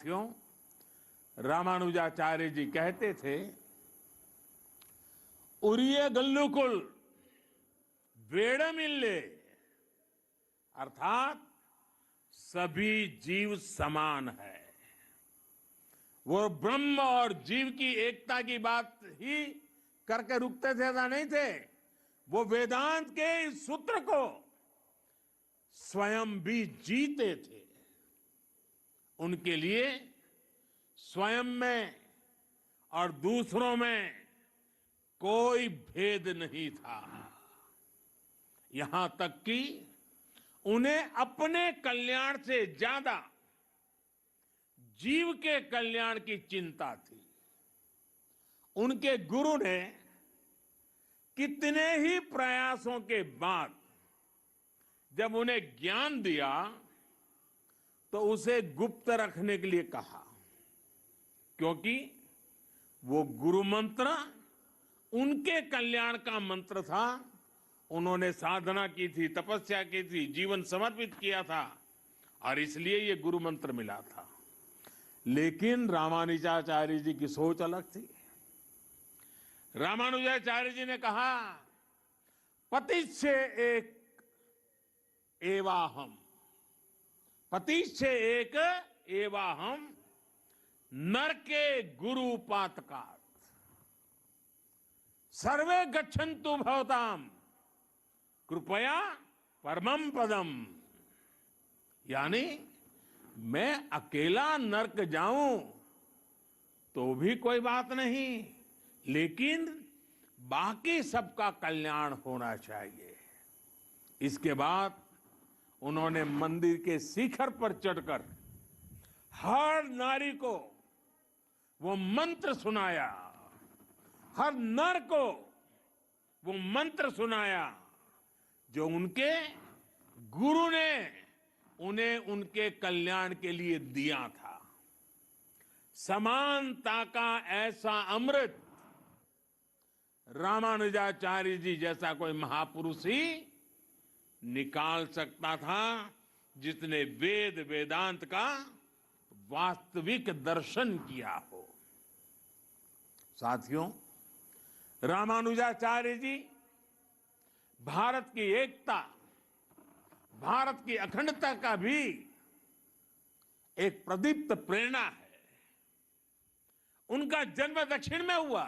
क्यों? रामानुजाचार्य जी कहते थे, उरिय गल्लुकुल वेड़मिल्ले, अर्थात सभी जीव समान है। वो ब्रह्म और जीव की एकता की बात ही करके रुकते थे, ऐसा नहीं थे। वो वेदांत के इस सूत्र को स्वयं भी जीते थे। उनके लिए स्वयं में और दूसरों में कोई भेद नहीं था। यहां तक कि उन्हें अपने कल्याण से ज्यादा जीव के कल्याण की चिंता थी। उनके गुरु ने कितने ही प्रयासों के बाद जब उन्हें ज्ञान दिया तो उसे गुप्त रखने के लिए कहा, क्योंकि वो गुरु मंत्र उनके कल्याण का मंत्र था। उन्होंने साधना की थी, तपस्या की थी, जीवन समर्पित किया था और इसलिए ये गुरु मंत्र मिला था। लेकिन रामानुजाचार्य जी की सोच अलग थी। रामानुजाचार्य जी ने कहा, पतिश्चे एक एवाहम, पतिश्चे एक एवाहम नर के गुरु पातकात् सर्वे गच्छन्तु भवताम कृपया परमं पदम। यानी मैं अकेला नरक जाऊं तो भी कोई बात नहीं, लेकिन बाकी सबका कल्याण होना चाहिए। इसके बाद उन्होंने मंदिर के शिखर पर चढ़कर हर नारी को वो मंत्र सुनाया, हर नर को वो मंत्र सुनाया जो उनके गुरु ने उन्हें उनके कल्याण के लिए दिया था। समानता का ऐसा अमृत रामानुजाचार्य जी जैसा कोई महापुरुष ही निकाल सकता था, जिसने वेद वेदांत का वास्तविक दर्शन किया हो। साथियों, रामानुजाचार्य जी भारत की एकता, भारत की अखंडता का भी एक प्रदीप्त प्रेरणा है। उनका जन्म दक्षिण में हुआ,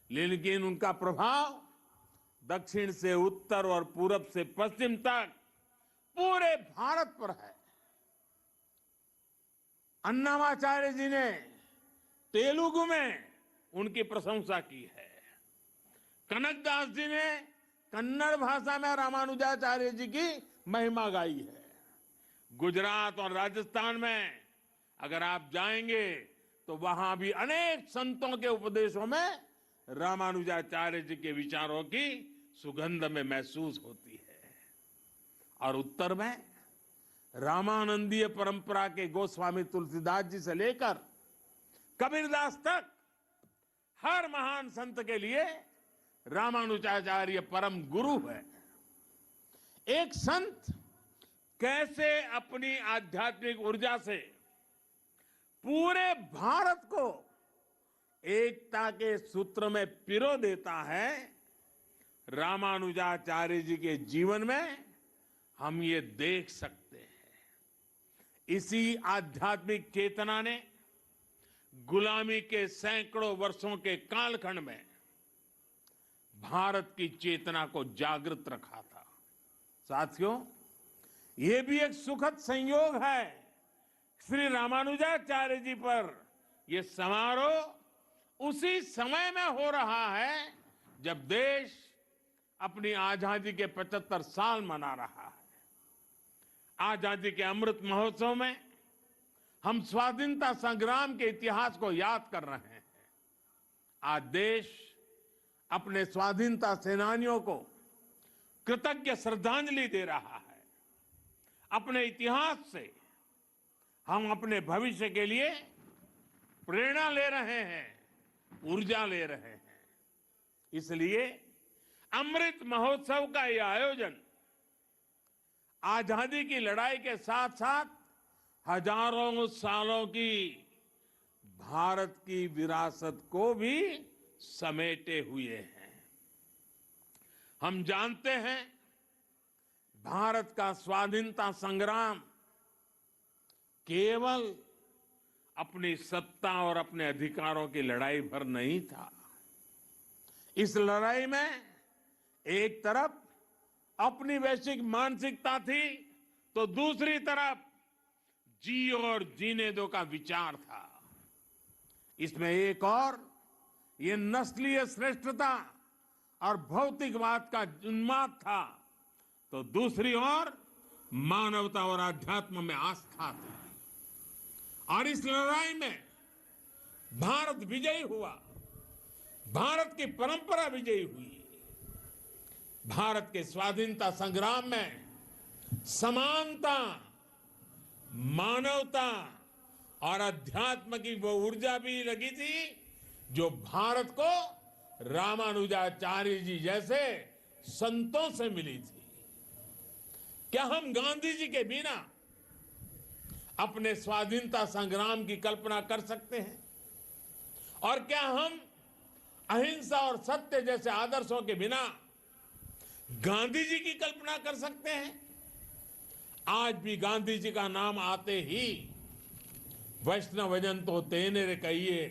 लेकिन उनका प्रभाव दक्षिण से उत्तर और पूरब से पश्चिम तक पूरे भारत पर है। अन्नामाचार्य जी ने तेलुगु में उनकी प्रशंसा की है। कनकदास जी ने कन्नड़ भाषा में रामानुजाचार्य जी की महिमा गाई है। गुजरात और राजस्थान में अगर आप जाएंगे तो वहां भी अनेक संतों के उपदेशों में रामानुजाचार्य जी के विचारों की सुगंध में महसूस होती है। और उत्तर में रामानंदीय परंपरा के गोस्वामी तुलसीदास जी से लेकर कबीरदास तक हर महान संत के लिए रामानुजाचार्य परम गुरु है। एक संत कैसे अपनी आध्यात्मिक ऊर्जा से पूरे भारत को एकता के सूत्र में पिरो देता है, रामानुजाचार्य जी के जीवन में हम ये देख सकते हैं। इसी आध्यात्मिक चेतना ने गुलामी के सैकड़ों वर्षों के कालखंड में भारत की चेतना को जागृत रखा था। साथियों, यह भी एक सुखद संयोग है, श्री रामानुजाचार्य जी पर यह समारोह उसी समय में हो रहा है जब देश अपनी आजादी के 75 साल मना रहा है। आजादी के अमृत महोत्सव में हम स्वाधीनता संग्राम के इतिहास को याद कर रहे हैं। आज देश अपने स्वाधीनता सेनानियों को कृतज्ञ श्रद्धांजलि दे रहा है। अपने इतिहास से हम अपने भविष्य के लिए प्रेरणा ले रहे हैं, ऊर्जा ले रहे हैं। इसलिए अमृत महोत्सव का यह आयोजन आजादी की लड़ाई के साथ साथ हजारों सालों की भारत की विरासत को भी समेटे हुए हैं। हम जानते हैं भारत का स्वाधीनता संग्राम केवल अपनी सत्ता और अपने अधिकारों की लड़ाई भर नहीं था। इस लड़ाई में एक तरफ अपनी वैश्विक मानसिकता थी तो दूसरी तरफ जियो और जीने दो का विचार था। इसमें एक और ये नस्लीय श्रेष्ठता और भौतिकवाद का उन्माद था तो दूसरी ओर मानवता और आध्यात्म में आस्था थी। और इस लड़ाई में भारत विजयी हुआ, भारत की परंपरा विजयी हुई। भारत के स्वाधीनता संग्राम में समानता, मानवता और अध्यात्म की वो ऊर्जा भी लगी थी जो भारत को रामानुजाचार्य जी जैसे संतों से मिली थी। क्या हम गांधी जी के बिना अपने स्वाधीनता संग्राम की कल्पना कर सकते हैं? और क्या हम अहिंसा और सत्य जैसे आदर्शों के बिना गांधी जी की कल्पना कर सकते हैं? आज भी गांधी जी का नाम आते ही वैष्णवजन तो तेने रे कहिए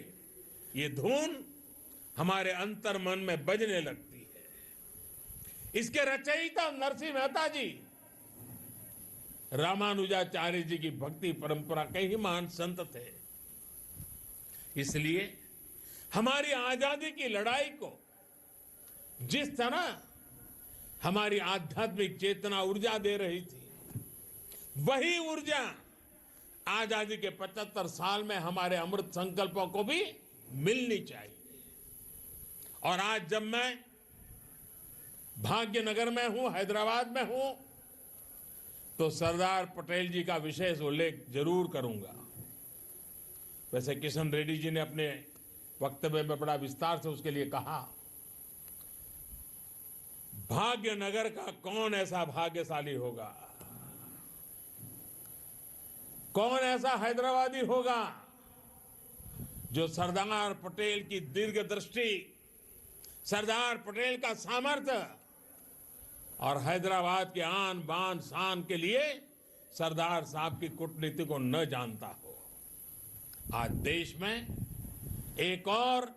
ये धुन हमारे अंतर मन में बजने लगती है। इसके रचयिता नरसिंह मेहता जी रामानुजाचार्य जी की भक्ति परंपरा के ही महान संत थे। इसलिए हमारी आजादी की लड़ाई को जिस तरह हमारी आध्यात्मिक चेतना ऊर्जा दे रही थी, वही ऊर्जा आजादी के 75 साल में हमारे अमृत संकल्पों को भी मिलनी चाहिए। और आज जब मैं भाग्यनगर में हूं, हैदराबाद में हूं, तो सरदार पटेल जी का विशेष उल्लेख जरूर करूंगा। वैसे किशन रेड्डी जी ने अपने वक्तव्य में बड़ा विस्तार से उसके लिए कहा। भाग्यनगर का कौन ऐसा भाग्यशाली होगा, कौन ऐसा हैदराबादी होगा जो सरदार पटेल की दीर्घ दृष्टि, सरदार पटेल का सामर्थ्य और हैदराबाद के आन बान शान के लिए सरदार साहब की कूटनीति को न जानता हो। आज देश में एक और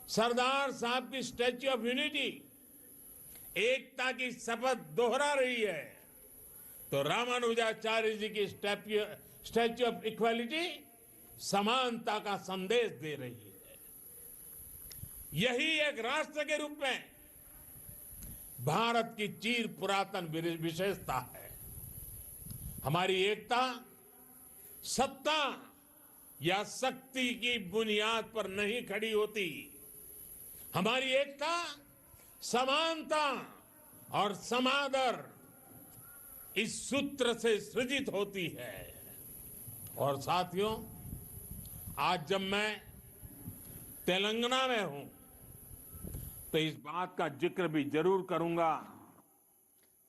सरदार साहब की स्टैच्यू ऑफ यूनिटी, एकता की शपथ दोहरा रही है, तो रामानुजाचार्य जी की स्टैच्यू ऑफ इक्वालिटी समानता का संदेश दे रही है। यही एक राष्ट्र के रूप में भारत की चीर पुरातन विशेषता है। हमारी एकता सत्ता या शक्ति की बुनियाद पर नहीं खड़ी होती। हमारी एकता समानता और समादर इस सूत्र से सृजित होती है। और साथियों, आज जब मैं तेलंगाना में हूं तो इस बात का जिक्र भी जरूर करूंगा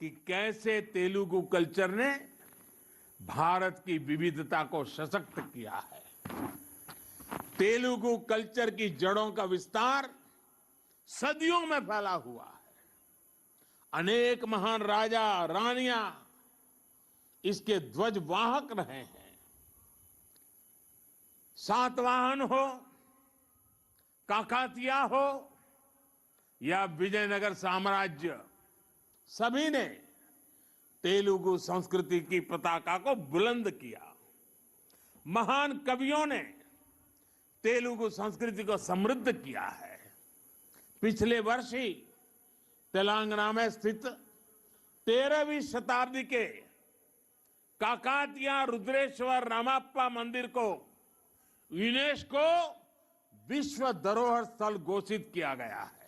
कि कैसे तेलुगु कल्चर ने भारत की विविधता को सशक्त किया है। तेलुगु कल्चर की जड़ों का विस्तार सदियों में फैला हुआ है। अनेक महान राजा रानियां इसके ध्वजवाहक रहे हैं। सातवाहन हो, काकातिया हो या विजयनगर साम्राज्य, सभी ने तेलुगु संस्कृति की पताका को बुलंद किया। महान कवियों ने तेलुगु संस्कृति को समृद्ध किया है। पिछले वर्ष ही तेलंगाना में स्थित 13वीं शताब्दी के काकातिया रुद्रेश्वर रामाप्पा मंदिर को यूनेस्को विश्व धरोहर स्थल घोषित किया गया है।